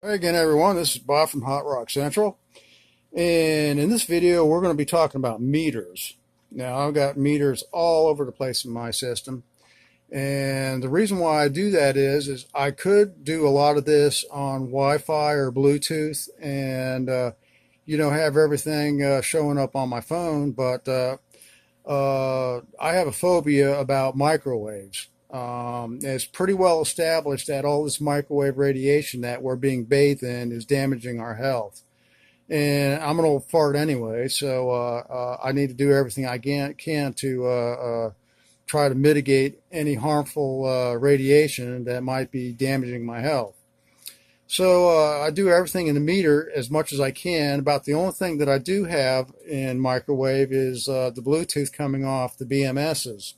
Hey again, everyone. This is Bob from Hot Rock Central, and in this video, we're going to be talking about meters. Now, I've got meters all over the place in my system, and the reason why I do that is I could do a lot of this on Wi-Fi or Bluetooth, and have everything showing up on my phone, but I have a phobia about microwaves. It's pretty well established that all this microwave radiation that we're being bathed in is damaging our health. And I'm an old fart anyway, so I need to do everything I can to try to mitigate any harmful radiation that might be damaging my health. So I do everything in the meter as much as I can. About the only thing that I do have in microwave is the Bluetooth coming off the BMSs.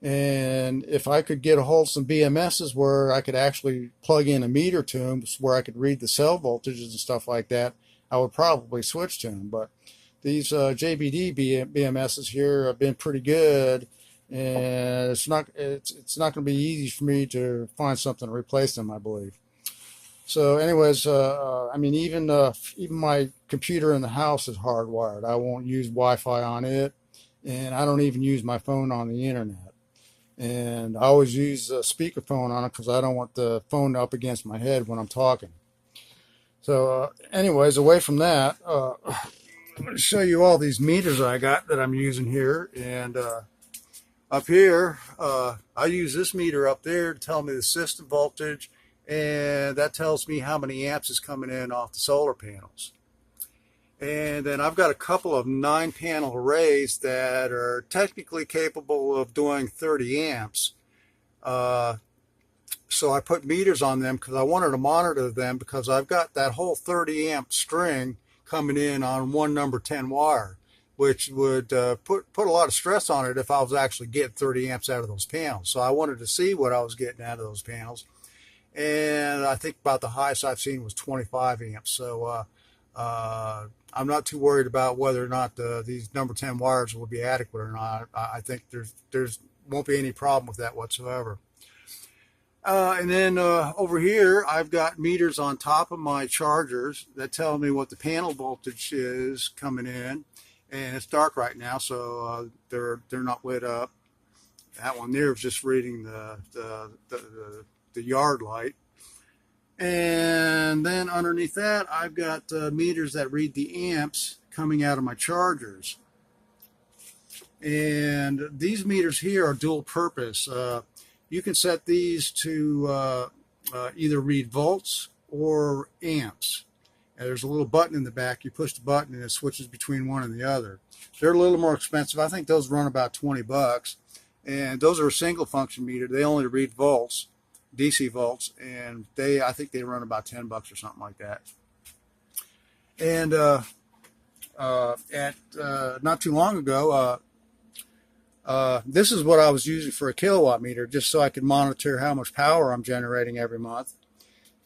And if I could get a hold of some BMSs where I could actually plug in a meter to them, where I could read the cell voltages and stuff like that, I would probably switch to them. But these JBD BMSs here have been pretty good, and it's not going to be easy for me to find something to replace them, I believe. So anyways, I mean, even my computer in the house is hardwired. I won't use Wi-Fi on it, and I don't even use my phone on the internet. And I always use a speakerphone on it because I don't want the phone up against my head when I'm talking. So anyways, away from that, I'm going to show you all these meters I got that I'm using here. And up here, I use this meter up there to tell me the system voltage, and that tells me how many amps is coming in off the solar panels. And then I've got a couple of 9-panel arrays that are technically capable of doing 30 amps. So I put meters on them because I wanted to monitor them, because I've got that whole 30 amp string coming in on one number 10 wire, which would put a lot of stress on it if I was actually getting 30 amps out of those panels. So I wanted to see what I was getting out of those panels. And I think about the highest I've seen was 25 amps. So I'm not too worried about whether or not these number 10 wires will be adequate or not. I think there's won't be any problem with that whatsoever. And then over here, I've got meters on top of my chargers that tell me what the panel voltage is coming in. And it's dark right now, so they're not lit up. That one there is just reading the yard light. And then underneath that, I've got meters that read the amps coming out of my chargers. And these meters here are dual purpose. You can set these to either read volts or amps. And there's a little button in the back. You push the button and it switches between one and the other. They're a little more expensive. I think those run about 20 bucks. And those are a single function meter. They only read volts. DC volts, and I think they run about 10 bucks or something like that. And not too long ago, this is what I was using for a kilowatt meter, just so I could monitor how much power I'm generating every month.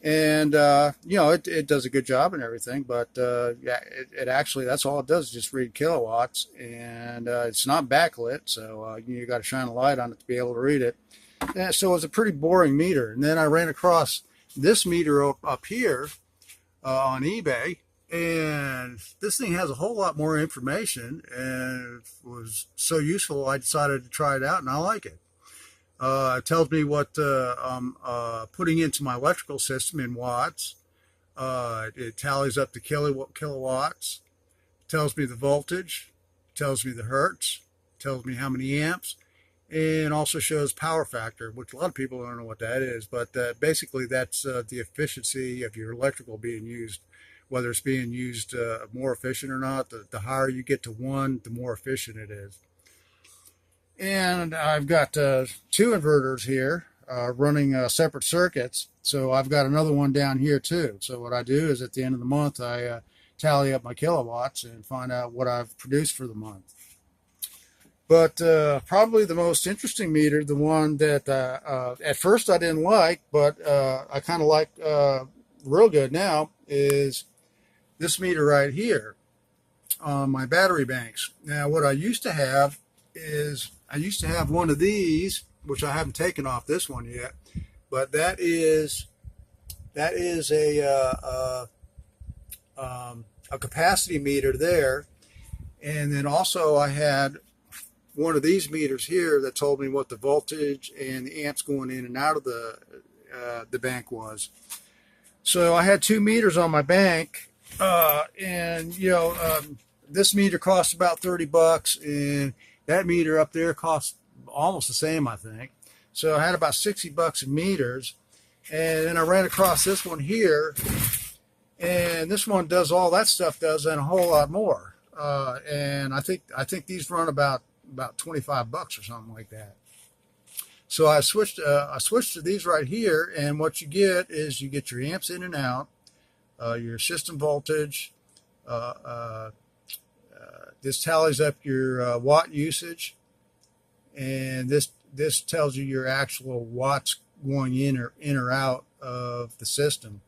And it does a good job and everything, but yeah, it actually, that's all it does, is just read kilowatts, and it's not backlit, so you got to shine a light on it to be able to read it. Yeah, so it's a pretty boring meter. And then I ran across this meter up here on eBay, and this thing has a whole lot more information, and it was so useful I decided to try it out, and I like it. It tells me what I'm putting into my electrical system in watts. It tallies up to kilowatts. It tells me the voltage. It tells me the hertz. It tells me how many amps. And also shows power factor, which a lot of people don't know what that is, but basically that's the efficiency of your electrical being used, whether it's being used more efficient or not. The higher you get to 1, the more efficient it is. And I've got 2 inverters here running separate circuits, so I've got another one down here too. So what I do is at the end of the month, I tally up my kilowatts and find out what I've produced for the month. But probably the most interesting meter, the one that at first I didn't like, but I kind of like real good now, is this meter right here on my battery banks. Now, what I used to have is one of these, which I haven't taken off this one yet, but that is That is a capacity meter there. And then also I had one of these meters here that told me what the voltage and the amps going in and out of the bank was. So I had two meters on my bank, and this meter cost about $30, and that meter up there cost almost the same, I think. So I had about $60 in meters, and then I ran across this one here, and this one does all that stuff does and a whole lot more. And I think these run about $25 or something like that. So I switched to these right here, and what you get is you get your amps in and out, your system voltage. This tallies up your watt usage, and this tells you your actual watts going in or out of the system.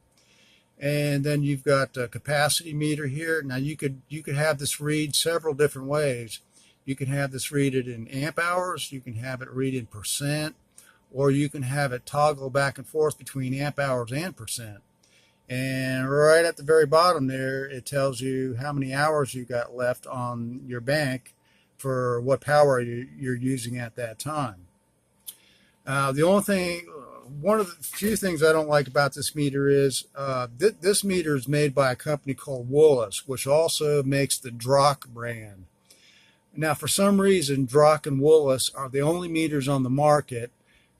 And then you've got a capacity meter here. Now you could have this read several different ways. You can have this read it in amp hours, you can have it read in percent, or you can have it toggle back and forth between amp hours and percent. And right at the very bottom there, it tells you how many hours you got left on your bank for what power you're using at that time. One of the few things I don't like about this meter is this meter is made by a company called Willis, which also makes the Drock brand. Now, for some reason, Drock and Willis are the only meters on the market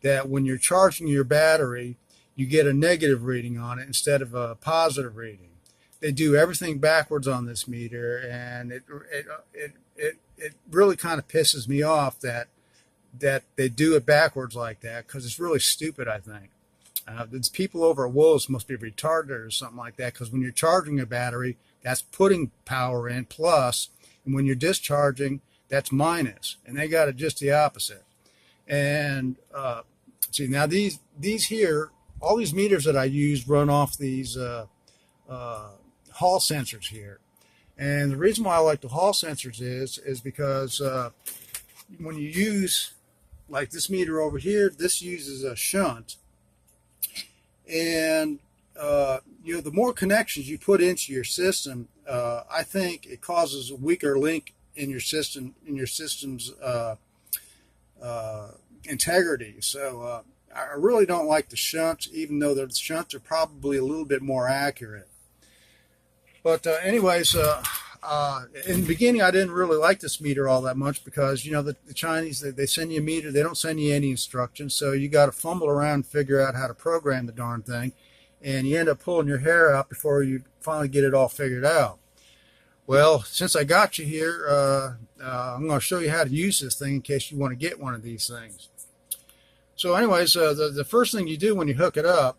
that when you're charging your battery, you get a negative reading on it instead of a positive reading. They do everything backwards on this meter, and it really kind of pisses me off that they do it backwards like that, because it's really stupid, I think. These people over at Willis must be retarded or something like that, because when you're charging a battery, that's putting power in plus, and when you're discharging, that's minus, and they got it just the opposite. And see, now these here, all these meters that I use run off these Hall sensors here. And the reason why I like the Hall sensors is because when you use, like this meter over here, this uses a shunt, and the more connections you put into your system, I think it causes a weaker link in your system's integrity. So I really don't like the shunts, even though the shunts are probably a little bit more accurate. But anyways, in the beginning, I didn't really like this meter all that much, because the Chinese, they send you a meter, they don't send you any instructions, so you got to fumble around and figure out how to program the darn thing, and you end up pulling your hair out before you finally get it all figured out. Well, since I got you here, I'm going to show you how to use this thing in case you want to get one of these things. So anyways, the first thing you do when you hook it up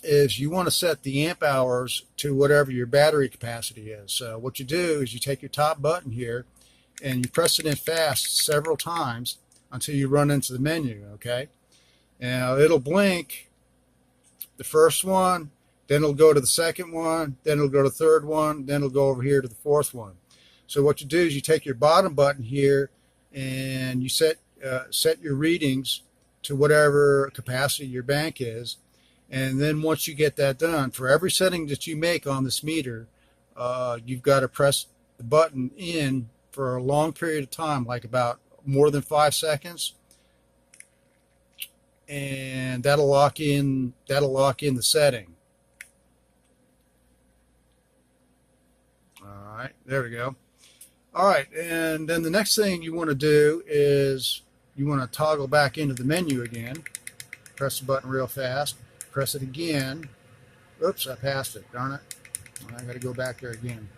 is you want to set the amp hours to whatever your battery capacity is. So what you do is you take your top button here and you press it in fast several times until you run into the menu, okay? Now it'll blink the first one, then it'll go to the second one, then it'll go to the third one, then it'll go over here to the fourth one. So what you do is you take your bottom button here and you set your readings to whatever capacity your bank is. And then once you get that done, for every setting that you make on this meter, you've got to press the button in for a long period of time, like about more than 5 seconds. And that'll lock in the setting. All right, there we go. All right, and then the next thing you want to do is you want to toggle back into the menu again. Press the button real fast. Press it again. Oops, I passed it. Darn it. I got to go back there again.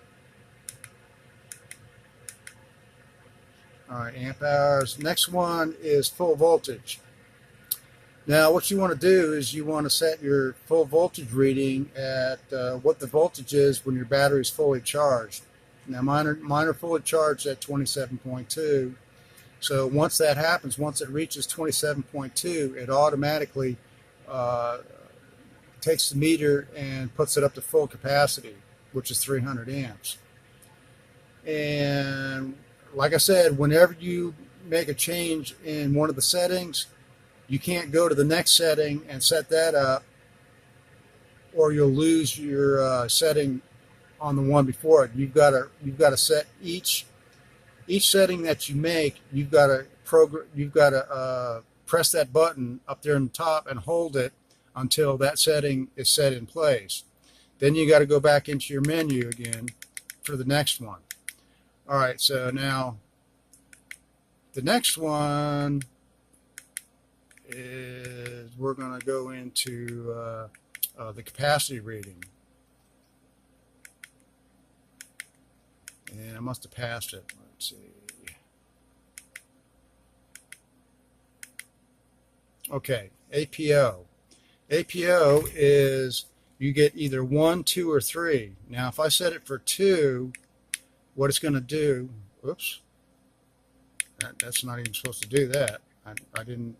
All right, amp hours. Next one is full voltage. Now, what you want to do is you want to set your full voltage reading at what the voltage is when your battery is fully charged. Now, mine are fully charged at 27.2. So once that happens, once it reaches 27.2, it automatically takes the meter and puts it up to full capacity, which is 300 amps. And like I said, whenever you make a change in one of the settings, you can't go to the next setting and set that up or you'll lose your setting on the one before it. You've got to set each setting that you make. You've got to press that button up there on the top and hold it until that setting is set in place. Then you got to go back into your menu again for the next one. All right, so now the next one is we're going to go into the capacity reading. And I must have passed it. Let's see. Okay, APO. APO is you get either 1, 2, or 3. Now, if I set it for 2, what it's going to do, oops, that's not even supposed to do that. I didn't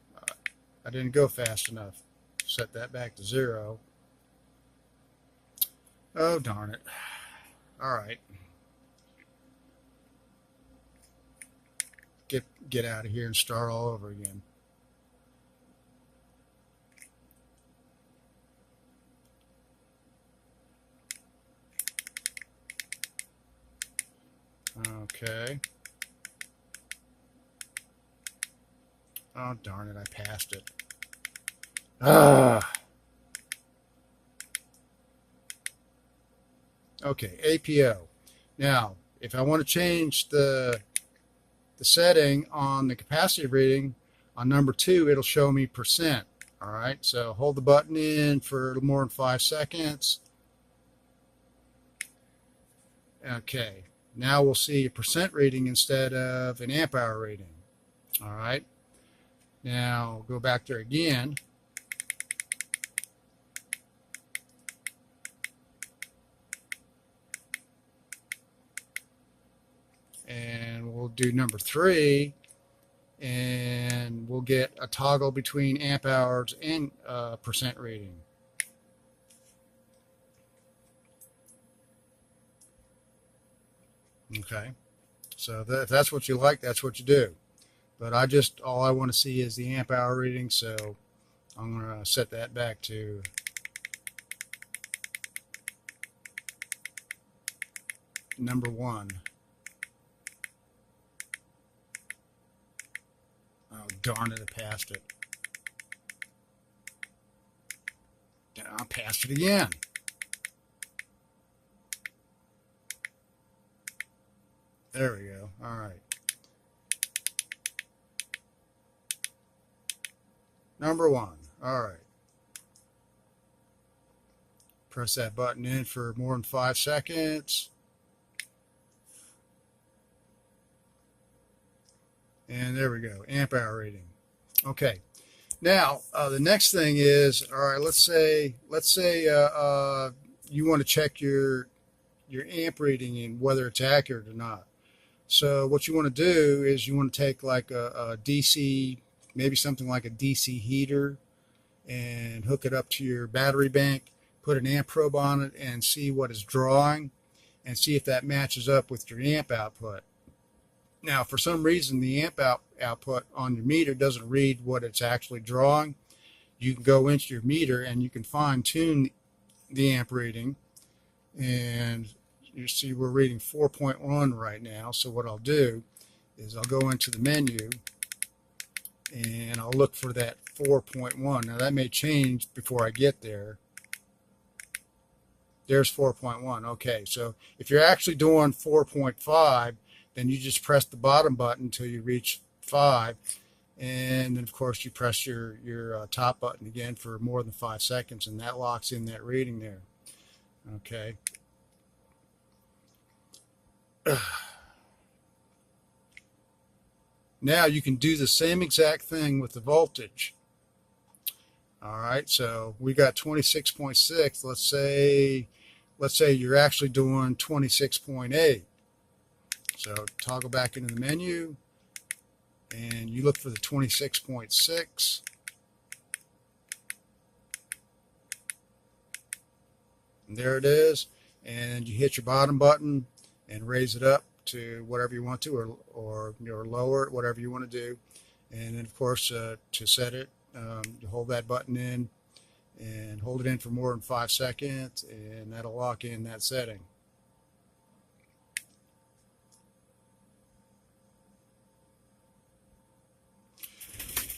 go fast enough. Set that back to 0. Oh, darn it. All right. Get out of here and start all over again. Okay. Oh, darn it, I passed it. Okay, APO. Now, if I want to change the setting on the capacity reading on number 2, it'll show me %. All right, so hold the button in for a little more than 5 seconds. Okay, now we'll see a % reading instead of an amp hour reading. All right, now go back there again. And we'll do number 3, and we'll get a toggle between amp hours and % reading. Okay, so if that's what you like, that's what you do. But all I want to see is the amp hour reading, so I'm going to set that back to number 1. Oh, darn it, I passed it. I passed it again. There we go. All right. Number 1. All right. Press that button in for more than 5 seconds. And there we go, amp hour reading. Okay, now the next thing is, all right, let's say you want to check your amp reading and whether it's accurate or not. So what you want to do is you want to take like a DC, maybe something like a DC heater, and hook it up to your battery bank, put an amp probe on it, and see what it's drawing, and see if that matches up with your amp output. Now, for some reason, the amp output on your meter doesn't read what it's actually drawing. You can go into your meter and you can fine-tune the amp reading. And you see we're reading 4.1 right now. So what I'll do is I'll go into the menu and I'll look for that 4.1. Now, that may change before I get there. There's 4.1. Okay, so if you're actually doing 4.5, then you just press the bottom button until you reach 5, and then of course you press your top button again for more than 5 seconds, and that locks in that reading there. Okay. Now you can do the same exact thing with the voltage. All right, so we got 26.6. Let's say you're actually doing 26.8. So toggle back into the menu, and you look for the 26.6. And there it is. And you hit your bottom button and raise it up to whatever you want to, or lower it, whatever you want to do. And then, of course, to set it, you hold that button in, and hold it in for more than 5 seconds, and that'll lock in that setting.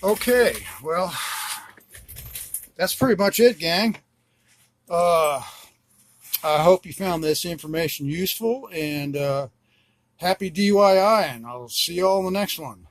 Okay, well, that's pretty much it, gang. I hope you found this information useful, and happy DIY, and I'll see you all in the next one.